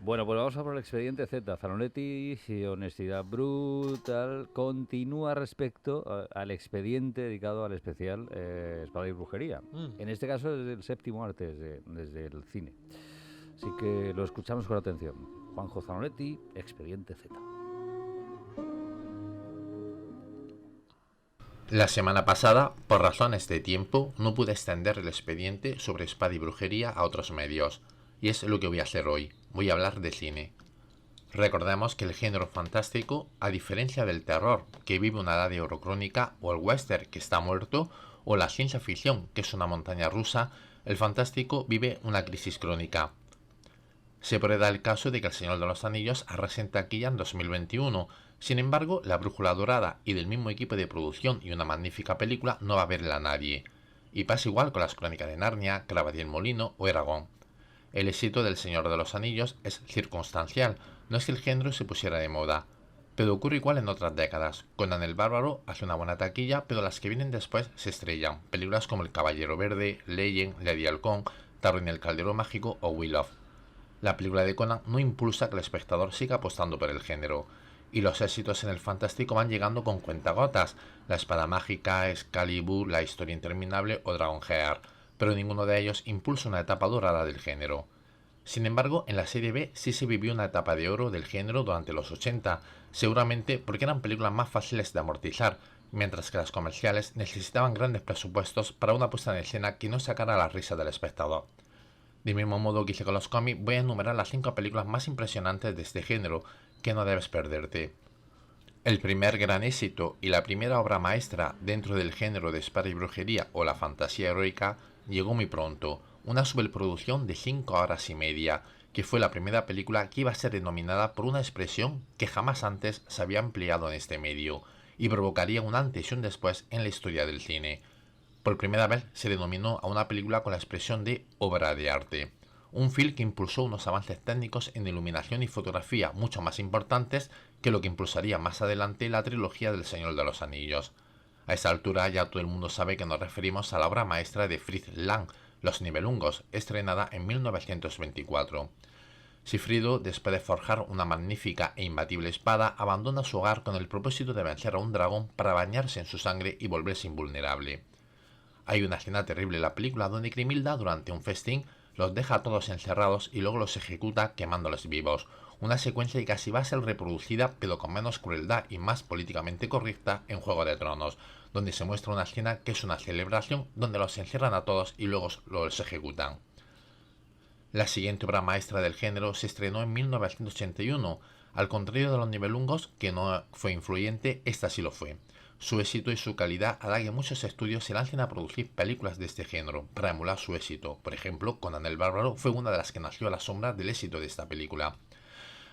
Bueno, pues vamos a por el expediente Z. Zanoletti, si honestidad brutal, continúa respecto al expediente dedicado al especial Espada y Brujería. Mm. En este caso desde el séptimo arte, desde el cine. Así que lo escuchamos con atención. Juanjo Zanoletti, expediente Z. La semana pasada, por razones de tiempo, no pude extender el expediente sobre espada y brujería a otros medios, y es lo que voy a hacer hoy. Voy a hablar de cine. Recordemos que el género fantástico, a diferencia del terror, que vive una edad de oro crónica, o el western, que está muerto, o la ciencia ficción, que es una montaña rusa, el fantástico vive una crisis crónica. Se puede dar el caso de que El Señor de los Anillos arrase en taquilla en 2021. Sin embargo, La Brújula Dorada y del mismo equipo de producción y una magnífica película no va a verla a nadie. Y pasa igual con las Crónicas de Narnia, Cravatiel Molino o Eragon. El éxito del Señor de los Anillos es circunstancial, no es que el género se pusiera de moda. Pero ocurre igual en otras décadas. Conan el Bárbaro hace una buena taquilla, pero las que vienen después se estrellan. Películas como El Caballero Verde, Legend, Lady Halcón, Tarwin el Caldero Mágico o Willow. La película de Conan no impulsa que el espectador siga apostando por el género, y los éxitos en el fantástico van llegando con cuentagotas, La Espada Mágica, Excalibur, La Historia Interminable o Dragonheart, pero ninguno de ellos impulsa una etapa dorada del género. Sin embargo, en la serie B sí se vivió una etapa de oro del género durante los 80, seguramente porque eran películas más fáciles de amortizar, mientras que las comerciales necesitaban grandes presupuestos para una puesta en escena que no sacara la risa del espectador. Del mismo modo que hice con los cómics, voy a enumerar las 5 películas más impresionantes de este género que no debes perderte. El primer gran éxito y la primera obra maestra dentro del género de espada y brujería o la fantasía heroica llegó muy pronto, una superproducción de 5 horas y media, que fue la primera película que iba a ser denominada por una expresión que jamás antes se había empleado en este medio, y provocaría un antes y un después en la historia del cine. Por primera vez se denominó a una película con la expresión de obra de arte, un film que impulsó unos avances técnicos en iluminación y fotografía mucho más importantes que lo que impulsaría más adelante la trilogía del Señor de los Anillos. A esta altura ya todo el mundo sabe que nos referimos a la obra maestra de Fritz Lang, Los Nibelungos, estrenada en 1924. Sigfrido, después de forjar una magnífica e imbatible espada, abandona su hogar con el propósito de vencer a un dragón para bañarse en su sangre y volverse invulnerable. Hay una escena terrible en la película donde Grimilda, durante un festín, los deja a todos encerrados y luego los ejecuta quemándolos vivos. Una secuencia que casi va a ser reproducida, pero con menos crueldad y más políticamente correcta, en Juego de Tronos, donde se muestra una escena que es una celebración donde los encierran a todos y luego los ejecutan. La siguiente obra maestra del género se estrenó en 1981. Al contrario de Los Nibelungos, que no fue influyente, esta sí lo fue. Su éxito y su calidad hará que muchos estudios se lancen a producir películas de este género para emular su éxito. Por ejemplo, Conan el Bárbaro fue una de las que nació a la sombra del éxito de esta película.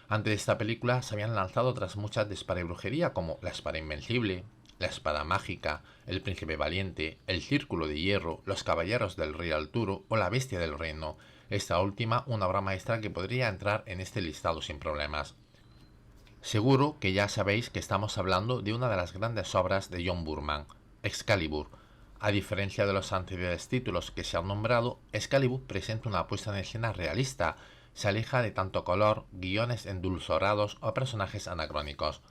Antes de esta película se habían lanzado otras muchas de espada y brujería como La Espada Invencible, La Espada Mágica, El Príncipe Valiente, El Círculo de Hierro, Los Caballeros del Rey Arturo o La Bestia del Reino. Esta última una obra maestra que podría entrar en este listado sin problemas. Seguro que ya sabéis que estamos hablando de una de las grandes obras de John Boorman, Excalibur. A diferencia de los anteriores títulos que se han nombrado, Excalibur presenta una puesta en escena realista, se aleja de tanto color, guiones endulzorados o personajes anacrónicos.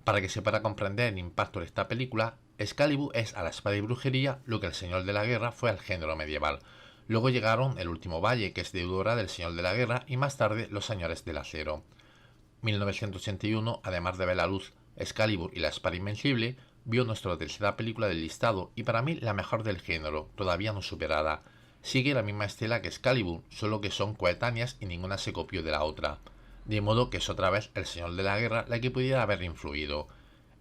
Para que se pueda comprender el impacto de esta película, Excalibur es a la espada y brujería lo que el Señor de la Guerra fue al género medieval. Luego llegaron El Último Valle, que es deudora del Señor de la Guerra, y más tarde Los Señores del Acero. 1981, además de ver la luz Excalibur y la Espada Invencible, vio nuestra tercera película del listado y para mí la mejor del género, todavía no superada. Sigue la misma estela que Excalibur, solo que son coetáneas y ninguna se copió de la otra. De modo que es otra vez el Señor de la Guerra la que pudiera haber influido.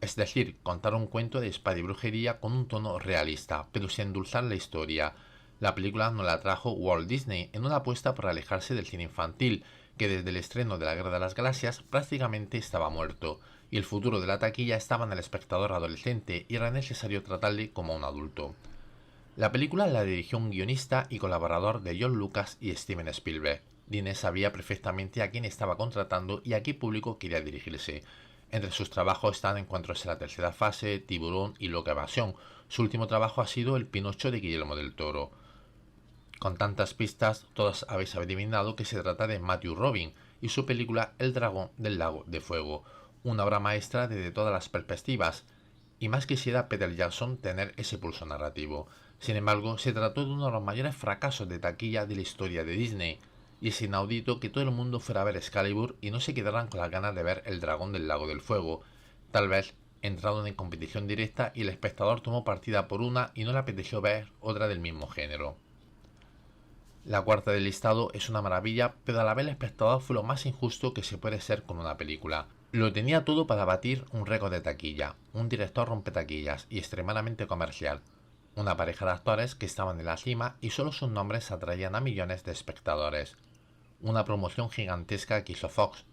Es decir, contar un cuento de espada y brujería con un tono realista, pero sin endulzar la historia. La película nos la trajo Walt Disney en una apuesta por alejarse del cine infantil, que desde el estreno de la Guerra de las Galaxias prácticamente estaba muerto, y el futuro de la taquilla estaba en el espectador adolescente y era necesario tratarle como un adulto. La película la dirigió un guionista y colaborador de John Lucas y Steven Spielberg. Disney sabía perfectamente a quién estaba contratando y a qué público quería dirigirse. Entre sus trabajos están Encuentros en la tercera fase, Tiburón y Loca Evasión. Su último trabajo ha sido El Pinocho de Guillermo del Toro. Con tantas pistas, todos habéis adivinado que se trata de Matthew Robin, y su película El dragón del lago de fuego, una obra maestra desde todas las perspectivas, y más quisiera Peter Jackson tener ese pulso narrativo. Sin embargo, se trató de uno de los mayores fracasos de taquilla de la historia de Disney, y es inaudito que todo el mundo fuera a ver Excalibur y no se quedaran con las ganas de ver El dragón del lago del fuego. Tal vez entraron en competición directa y el espectador tomó partida por una y no le apeteció ver otra del mismo género. La cuarta del listado es una maravilla, pero a la vez el espectador fue lo más injusto que se puede ser con una película. Lo tenía todo para batir un récord de taquilla, un director rompetaquillas y extremadamente comercial, una pareja de actores que estaban en la cima y solo sus nombres atraían a millones de espectadores, una promoción gigantesca que hizo Fox,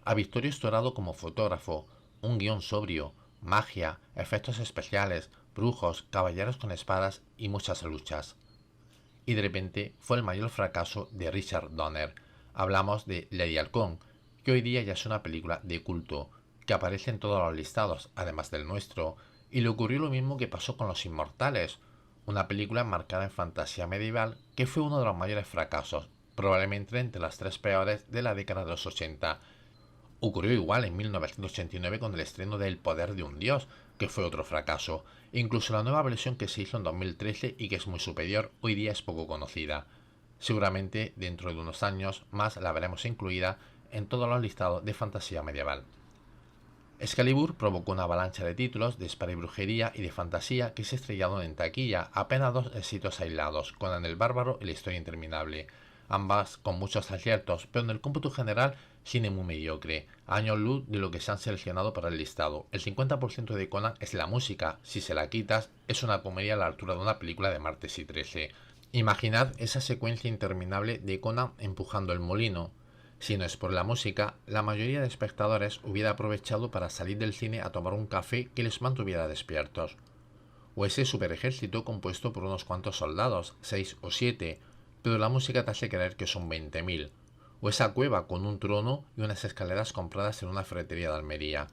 a Vittorio Storaro como fotógrafo, un guión sobrio, magia, efectos especiales, brujos, caballeros con espadas y muchas luchas. Y de repente fue el mayor fracaso de Richard Donner. Hablamos de Lady Halcón, que hoy día ya es una película de culto, que aparece en todos los listados, además del nuestro, y le ocurrió lo mismo que pasó con Los Inmortales, una película enmarcada en fantasía medieval que fue uno de los mayores fracasos, probablemente entre las tres peores de la década de los 80. Ocurrió igual en 1989 con el estreno de El poder de un dios, que fue otro fracaso. Incluso la nueva versión que se hizo en 2013 y que es muy superior, hoy día es poco conocida. Seguramente dentro de unos años más la veremos incluida en todos los listados de fantasía medieval. Excalibur provocó una avalancha de títulos de espada y brujería y de fantasía que se estrellaron en taquilla, apenas dos éxitos aislados, Conan el Bárbaro y La historia interminable, ambas con muchos aciertos, pero en el cómputo general cine muy mediocre, a años luz de lo que se han seleccionado para el listado. El 50% de Conan es la música, si se la quitas es una comedia a la altura de una película de martes y 13. Imaginad esa secuencia interminable de Conan empujando el molino. Si no es por la música, la mayoría de espectadores hubiera aprovechado para salir del cine a tomar un café que les mantuviera despiertos. O ese super ejército compuesto por unos cuantos soldados, 6 o 7, pero la música te hace creer que son 20.000. O esa cueva con un trono y unas escaleras compradas en una ferretería de Almería.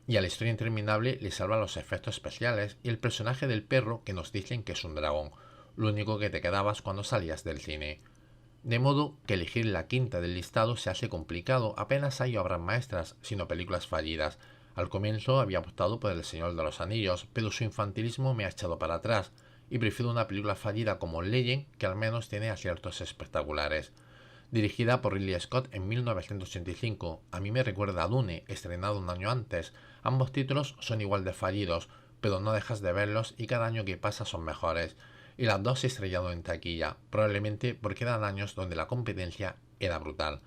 Y a la historia interminable le salvan los efectos especiales y el personaje del perro que nos dicen que es un dragón, lo único que te quedabas cuando salías del cine. De modo que elegir la quinta del listado se hace complicado, apenas hay obras maestras, sino películas fallidas. Al comienzo había optado por El Señor de los Anillos, pero su infantilismo me ha echado para atrás, y prefiero una película fallida como Legend, que al menos tiene aciertos espectaculares. Dirigida por Ridley Scott en 1985, a mí me recuerda a Dune, estrenado un año antes. Ambos títulos son igual de fallidos, pero no dejas de verlos y cada año que pasa son mejores. Y las dos se estrellaron en taquilla, probablemente porque eran años donde la competencia era brutal.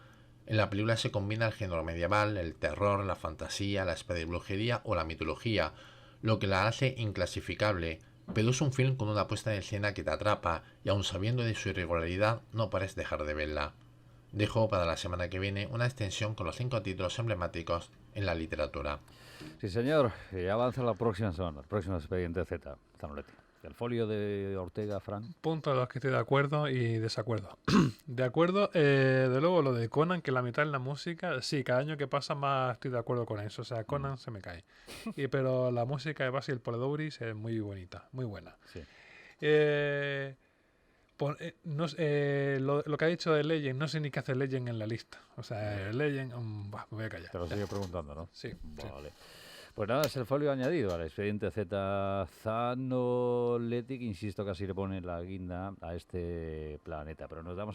En la película se combina el género medieval, el terror, la fantasía, la espada y brujería o la mitología, lo que la hace inclasificable, pero es un film con una puesta en escena que te atrapa y aun sabiendo de su irregularidad no pares dejar de verla. Dejo para la semana que viene una extensión con los 5 títulos emblemáticos en la literatura. Sí, señor. Y avanza la próxima semana, el próximo Expediente Z, Zanoletti. El folio de Ortega, Fran. Punto a los que estoy de acuerdo y desacuerdo. De acuerdo, de luego lo de Conan, que la mitad es la música, sí, cada año que pasa más estoy de acuerdo con eso. O sea, Conan se me cae. Pero la música de Basil Poledouris es muy bonita, muy buena. Sí. Lo que ha dicho de Legend, no sé ni qué hace Legend en la lista. O sea, Legend, me voy a callar. Te lo sigo preguntando, ¿no? Sí. Vale. Sí. Pues nada, es el folio añadido al Expediente Z Zanoletti, que insisto, casi le pone la guinda a este planeta. Pero nos damos